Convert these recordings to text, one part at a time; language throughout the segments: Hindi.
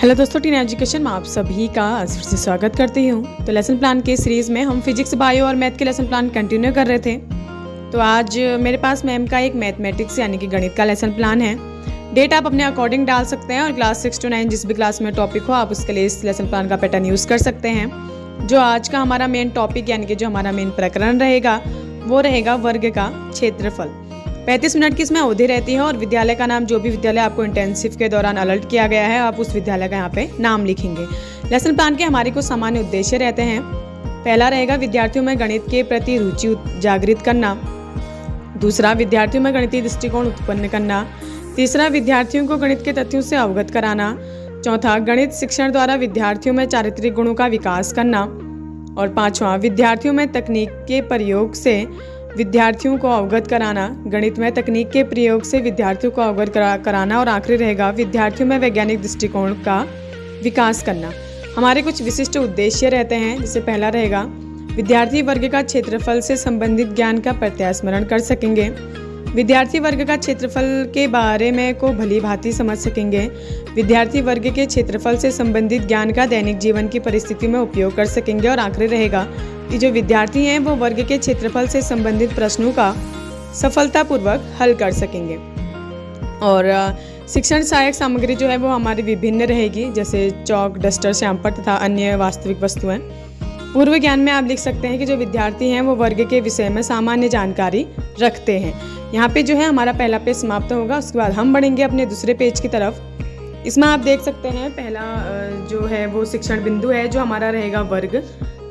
हेलो दोस्तों, टीन एजुकेशन में आप सभी का फिर से स्वागत करती हूँ। तो लेसन प्लान के सीरीज़ में हम फिजिक्स, बायो और मैथ के लेसन प्लान कंटिन्यू कर रहे थे। तो आज मेरे पास मैम का एक मैथमेटिक्स यानी कि गणित का लेसन प्लान है। डेट आप अपने अकॉर्डिंग डाल सकते हैं और क्लास 6 to 9 जिस भी क्लास में टॉपिक हो आप उसके लिए इस लेसन प्लान का पैटर्न यूज़ कर सकते हैं। जो आज का हमारा मेन टॉपिक यानी कि जो हमारा मेन प्रकरण रहेगा वो रहेगा वर्ग का क्षेत्रफल। 35 मिनट की इसमें अवधि रहती है और विद्यालय का नाम, जो भी विद्यालय आपको इंटेंसिव के दौरान अलर्ट किया गया है, आप उस विद्यालय का यहाँ पे नाम लिखेंगे। लेसन प्लान के हमारे कुछ सामान्य उद्देश्य रहते हैं। पहला रहेगा विद्यार्थियों में गणित के प्रति रुचि जागृत करना। दूसरा, विद्यार्थियों में गणितीय दृष्टिकोण उत्पन्न करना। तीसरा, विद्यार्थियों को गणित के तथ्यों से अवगत कराना। चौथा, गणित शिक्षण द्वारा विद्यार्थियों में चारित्रिक गुणों का विकास करना। और पांचवा, विद्यार्थियों में तकनीक के प्रयोग से विद्यार्थियों को अवगत कराना। गणित में तकनीक के प्रयोग से विद्यार्थियों को अवगत कराना। और आखिरी रहेगा विद्यार्थियों में वैज्ञानिक दृष्टिकोण का विकास करना। हमारे कुछ विशिष्ट उद्देश्य रहते हैं। जैसे पहला रहेगा विद्यार्थी वर्ग का क्षेत्रफल से संबंधित ज्ञान का प्रत्यास्मरण कर सकेंगे। विद्यार्थी वर्ग का क्षेत्रफल के बारे में को भली भांति समझ सकेंगे। विद्यार्थी वर्ग के क्षेत्रफल से संबंधित ज्ञान का दैनिक जीवन की परिस्थितियों में उपयोग कर सकेंगे। और आखिरी रहेगा कि जो विद्यार्थी हैं वो वर्ग के क्षेत्रफल से संबंधित प्रश्नों का सफलतापूर्वक हल कर सकेंगे। और शिक्षण सहायक सामग्री जो है वो हमारी विभिन्न रहेगी, जैसे चौक, डस्टर, श्यामपट्ट तथा अन्य वास्तविक वस्तुएं। पूर्व ज्ञान में आप लिख सकते हैं कि जो विद्यार्थी हैं वो वर्ग के विषय में सामान्य जानकारी रखते हैं। यहाँ पे जो है हमारा पहला पेज समाप्त होगा। उसके बाद हम बढ़ेंगे अपने दूसरे पेज की तरफ। इसमें आप देख सकते हैं पहला जो है वो शिक्षण बिंदु है जो हमारा रहेगा वर्ग।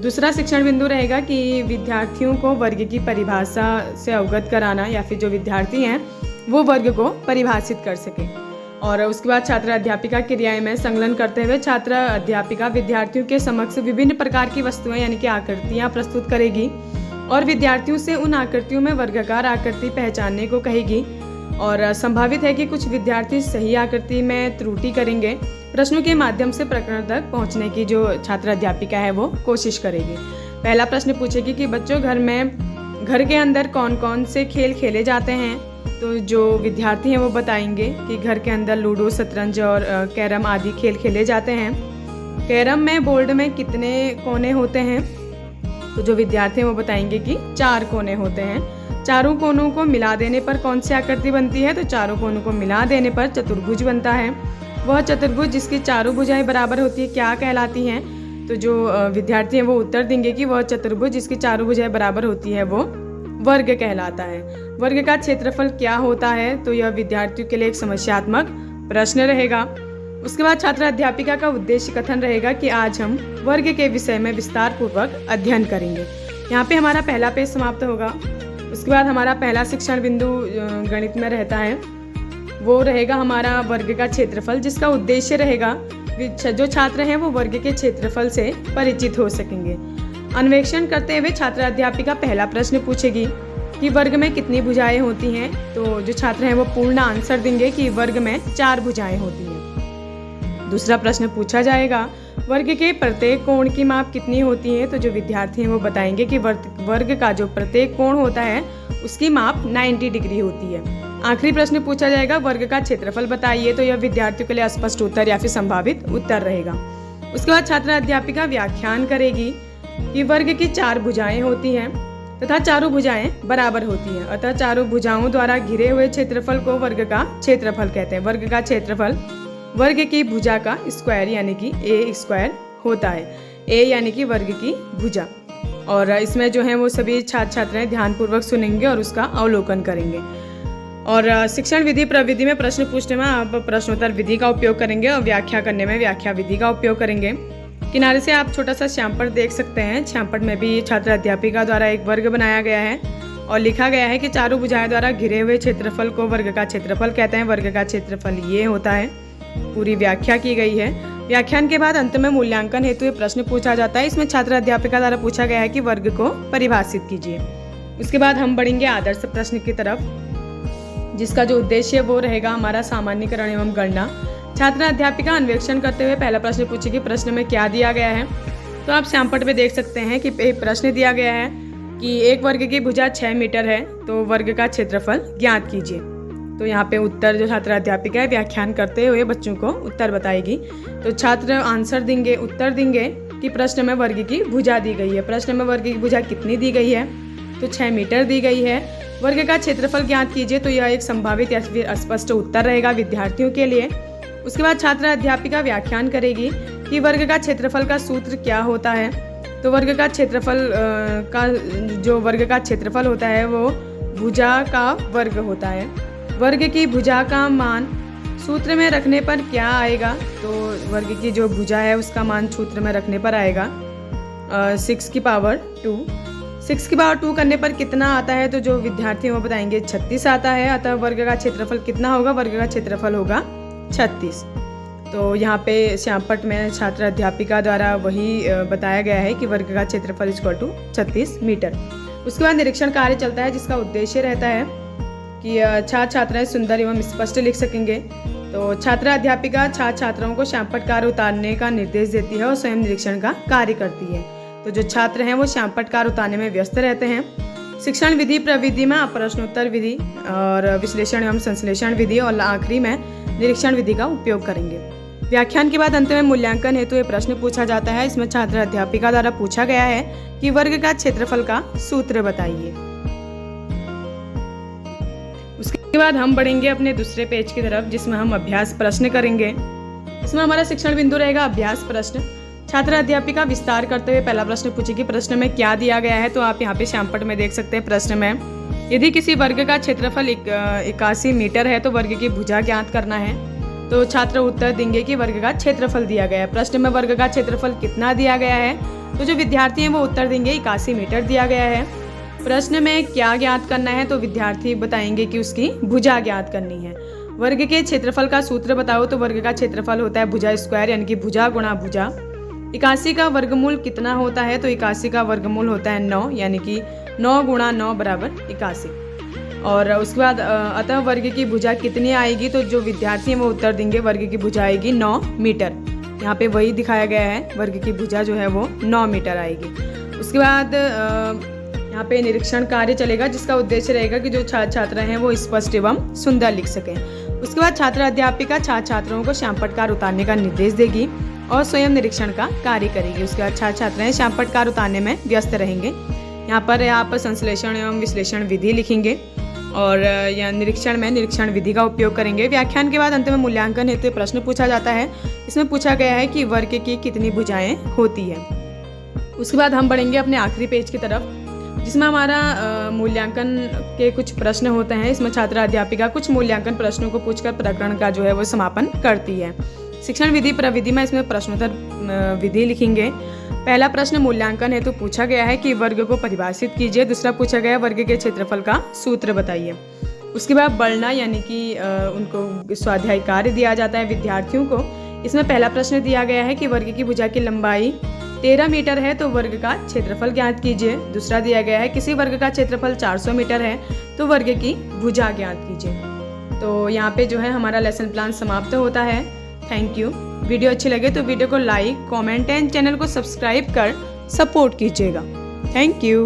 दूसरा शिक्षण बिंदु रहेगा कि विद्यार्थियों को वर्ग की परिभाषा से अवगत कराना, या फिर जो विद्यार्थी हैं वो वर्ग को परिभाषित कर सकें। और उसके बाद छात्र अध्यापिका क्रियाएं में संलग्न करते हुए छात्र अध्यापिका विद्यार्थियों के समक्ष विभिन्न प्रकार की वस्तुएं यानी कि आकृतियां प्रस्तुत करेगी और विद्यार्थियों से उन आकृतियों में वर्गाकार आकृति पहचानने को कहेगी। और संभावित है कि कुछ विद्यार्थी सही आकृति में त्रुटि करेंगे। प्रश्नों के माध्यम से प्रकरण तक पहुंचने की जो छात्र अध्यापिका है वो कोशिश करेगी। पहला प्रश्न पूछेगी कि बच्चों घर के अंदर कौन कौन से खेल खेले जाते हैं। तो जो विद्यार्थी हैं वो बताएंगे कि घर के अंदर लूडो, शतरंज और कैरम आदि खेल खेले जाते हैं। कैरम में बोर्ड में कितने कोने होते हैं। तो जो विद्यार्थी हैं वो बताएंगे कि 4 कोने होते हैं। चारों कोनों को मिला देने पर कौन सी आकृति बनती है। तो चारों कोनों को मिला देने पर चतुर्भुज बनता है। वह चतुर्भुज जिसकी चारों भुजाएं बराबर होती है क्या कहलाती हैं। तो जो विद्यार्थी हैं वो उत्तर देंगे कि वह चतुर्भुज जिसकी चारों भुजाएं बराबर होती है वो वर्ग कहलाता है। वर्ग का क्षेत्रफल क्या होता है। तो यह विद्यार्थियों के लिए एक समस्यात्मक प्रश्न रहेगा। उसके बाद छात्र अध्यापिका का उद्देश्य कथन रहेगा कि आज हम वर्ग के विषय में विस्तार पूर्वक अध्ययन करेंगे। यहाँ पे हमारा पहला पेज समाप्त होगा। उसके बाद हमारा पहला शिक्षण बिंदु गणित में रहता है, वो रहेगा हमारा वर्ग का क्षेत्रफल, जिसका उद्देश्य रहेगा जो छात्र हैं वो वर्ग के क्षेत्रफल से परिचित हो सकेंगे। अन्वेषण करते हुए छात्र अध्यापिका पहला प्रश्न पूछेगी कि वर्ग में कितनी भुजाएं होती हैं। तो जो छात्र हैं वो पूर्ण आंसर देंगे कि वर्ग में 4 भुजाएं होती हैं। दूसरा प्रश्न पूछा जाएगा वर्ग के प्रत्येक कोण की माप कितनी होती है। तो जो विद्यार्थी हैं वो बताएंगे कि वर्ग का जो प्रत्येक कोण होता है उसकी माप 90 डिग्री होती है। आखिरी प्रश्न पूछा जाएगा वर्ग का क्षेत्रफल बताइए। तो यह विद्यार्थियों के लिए स्पष्ट उत्तर या फिर संभावित उत्तर रहेगा। उसके बाद छात्र अध्यापिका व्याख्यान करेगी कि वर्ग की 4 भुजाएं होती हैं तथा चारों भुजाएं बराबर होती हैं, अतः चारों भुजाओं द्वारा घिरे हुए क्षेत्रफल को वर्ग का क्षेत्रफल कहते हैं। वर्ग का क्षेत्रफल वर्ग की भुजा का स्क्वायर यानी कि ए स्क्वायर होता है। ए यानी कि वर्ग की भुजा। और इसमें जो है वो सभी छात्र छात्राएं ध्यानपूर्वक सुनेंगे और उसका अवलोकन करेंगे। और शिक्षण विधि प्रविधि में प्रश्न पूछने में आप प्रश्नोत्तर विधि का उपयोग करेंगे और व्याख्या करने में व्याख्या विधि का उपयोग करेंगे। किनारे से आप छोटा सा श्यामपट्ट देख सकते हैं। श्यामपट्ट में भी छात्र अध्यापिका द्वारा एक वर्ग बनाया गया है और लिखा गया है कि चारों भुजाएं द्वारा घिरे हुए क्षेत्रफल को वर्ग का क्षेत्रफल कहते हैं। वर्ग का क्षेत्रफल ये होता है। पूरी व्याख्या की गई है। व्याख्यान के बाद अंत में मूल्यांकन हेतु ये प्रश्न पूछा जाता है। इसमें छात्र अध्यापिका द्वारा पूछा गया है कि वर्ग को परिभाषित कीजिए। उसके बाद हम बढ़ेंगे आदर्श प्रश्न की तरफ, जिसका जो उद्देश्य वो रहेगा हमारा सामान्यीकरण एवं गणना। छात्र अध्यापिका अन्वेषण करते हुए पहला प्रश्न पूछेगी प्रश्न में क्या दिया गया है। तो आप श्यामपट्ट पे देख सकते हैं कि प्रश्न दिया गया है कि एक वर्ग की भुजा 6 मीटर है, तो वर्ग का क्षेत्रफल ज्ञात कीजिए। तो यहाँ पे उत्तर जो छात्र अध्यापिका है व्याख्यान करते हुए बच्चों को उत्तर बताएगी। तो छात्र आंसर देंगे, उत्तर देंगे कि प्रश्न में वर्ग की भुजा दी गई है। प्रश्न में वर्ग की भुजा कितनी दी गई है? तो 6 मीटर दी गई है। वर्ग का क्षेत्रफल ज्ञात कीजिए। तो यह एक संभावित या फिर अस्पष्ट उत्तर रहेगा विद्यार्थियों के लिए। उसके बाद छात्र अध्यापिका व्याख्यान करेगी कि वर्ग का क्षेत्रफल का सूत्र क्या होता है। तो वर्ग का क्षेत्रफल होता है वो भुजा का वर्ग होता है। वर्ग की भुजा का मान सूत्र में रखने पर क्या आएगा? तो वर्ग की जो भुजा है उसका मान सूत्र में रखने पर आएगा 6 की पावर 2। 6 की पावर 2 करने पर कितना आता है? तो जो विद्यार्थी हैं वो बताएंगे 36 आता है। अतः वर्ग का क्षेत्रफल कितना होगा? वर्ग का क्षेत्रफल होगा 36। तो यहाँ पे श्यामपट्ट में छात्र अध्यापिका द्वारा वही बताया गया है कि वर्ग का क्षेत्रफल = 36 मीटर। उसके बाद निरीक्षण कार्य चलता है जिसका उद्देश्य रहता है कि छात्र छात्राएं सुंदर एवं स्पष्ट लिख सकेंगे। तो छात्र अध्यापिका छात्र छात्राओं को श्यामपट्ट कार्य उतारने का निर्देश देती है और स्वयं निरीक्षण का कार्य करती है। तो जो छात्र हैं वो श्यामपट्ट कार्य उतारने में व्यस्त रहते हैं। शिक्षण विधि प्रविधि में प्रश्नोत्तर विधि और विश्लेषण एवं संश्लेषण विधि और आखिरी में निरीक्षण विधि का उपयोग करेंगे। व्याख्यान के बाद अंत में मूल्यांकन हेतु ये प्रश्न पूछा जाता है। इसमें छात्र अध्यापिका द्वारा पूछा गया है कि वर्ग का क्षेत्रफल का सूत्र बताइए। उसके बाद हम बढ़ेंगे अपने दूसरे पेज की तरफ जिसमें हम अभ्यास प्रश्न करेंगे। इसमें हमारा शिक्षण बिंदु रहेगा अभ्यास प्रश्न। छात्र अध्यापिका विस्तार करते हुए पहला प्रश्न पूछेगी। प्रश्न में क्या दिया गया है? तो आप यहाँ पे श्यामपट्ट में देख सकते हैं। प्रश्न में यदि किसी वर्ग का क्षेत्रफल 81 मीटर है तो वर्ग की भुजा ज्ञात करना है। तो छात्र उत्तर देंगे कि वर्ग का क्षेत्रफल दिया गया है। प्रश्न में वर्ग का क्षेत्रफल कितना दिया गया है? तो जो विद्यार्थी हैं वो उत्तर देंगे 81 मीटर दिया गया है। प्रश्न में क्या ज्ञात करना है? तो विद्यार्थी बताएंगे कि उसकी भुजा ज्ञात करनी है। वर्ग के क्षेत्रफल का सूत्र बताओ। तो वर्ग का क्षेत्रफल होता है भुजा स्क्वायर यानी कि भुजा गुणा भुजा। 81 का वर्गमूल कितना होता है? तो 81 का वर्गमूल होता है 9 यानी कि 9 गुणा 9 बराबर 81। और उसके बाद अतः वर्ग की भुजा कितनी आएगी? तो जो विद्यार्थी हैं वो उत्तर देंगे वर्ग की भुजा आएगी 9 मीटर। यहाँ पे वही दिखाया गया है, वर्ग की भुजा जो है वो 9 मीटर आएगी। उसके बाद यहाँ पे निरीक्षण कार्य चलेगा जिसका उद्देश्य रहेगा कि जो छात्र छात्रा हैं वो स्पष्ट एवं सुंदर लिख सकें। उसके बाद छात्र अध्यापिका छात्र छात्राओं को श्यामपट्ट कार्य उतारने का निर्देश देगी और स्वयं निरीक्षण का कार्य करेगी। उसके बाद छात्र छात्राएं श्यामपट्ट कार्य उतारने में व्यस्त रहेंगे। यहाँ पर आप संश्लेषण एवं विश्लेषण विधि लिखेंगे और यह निरीक्षण में निरीक्षण विधि का उपयोग करेंगे। व्याख्यान के बाद अंत में मूल्यांकन हेतु प्रश्न पूछा जाता है। इसमें पूछा गया है कि वर्ग की कितनी भुजाएं होती है। उसके बाद हम बढ़ेंगे अपने आखिरी पेज की तरफ जिसमें हमारा मूल्यांकन के कुछ प्रश्न होते हैं। इसमें छात्र अध्यापिका कुछ मूल्यांकन प्रश्नों को पूछकर प्रकरण का जो है वो समापन करती है। शिक्षण विधि प्रविधि में इसमें प्रश्नोत्तर विधि लिखेंगे। पहला प्रश्न मूल्यांकन हेतु पूछा गया है कि वर्ग को परिभाषित कीजिए। दूसरा पूछा गया है वर्ग के क्षेत्रफल का सूत्र बताइए। उसके बाद बढ़ना यानी कि उनको स्वाध्याय कार्य दिया जाता है विद्यार्थियों को। इसमें पहला प्रश्न दिया गया है कि वर्ग की भुजा की लंबाई 13 मीटर है तो वर्ग का क्षेत्रफल ज्ञात कीजिए। दूसरा दिया गया है किसी वर्ग का क्षेत्रफल 400 मीटर है तो वर्ग की भुजा ज्ञात कीजिए। तो यहाँ पे जो है हमारा लेसन प्लान समाप्त होता है। Thank you. वीडियो अच्छी लगे तो वीडियो को लाइक, कमेंट एंड चैनल को सब्सक्राइब कर सपोर्ट कीजिएगा। Thank you.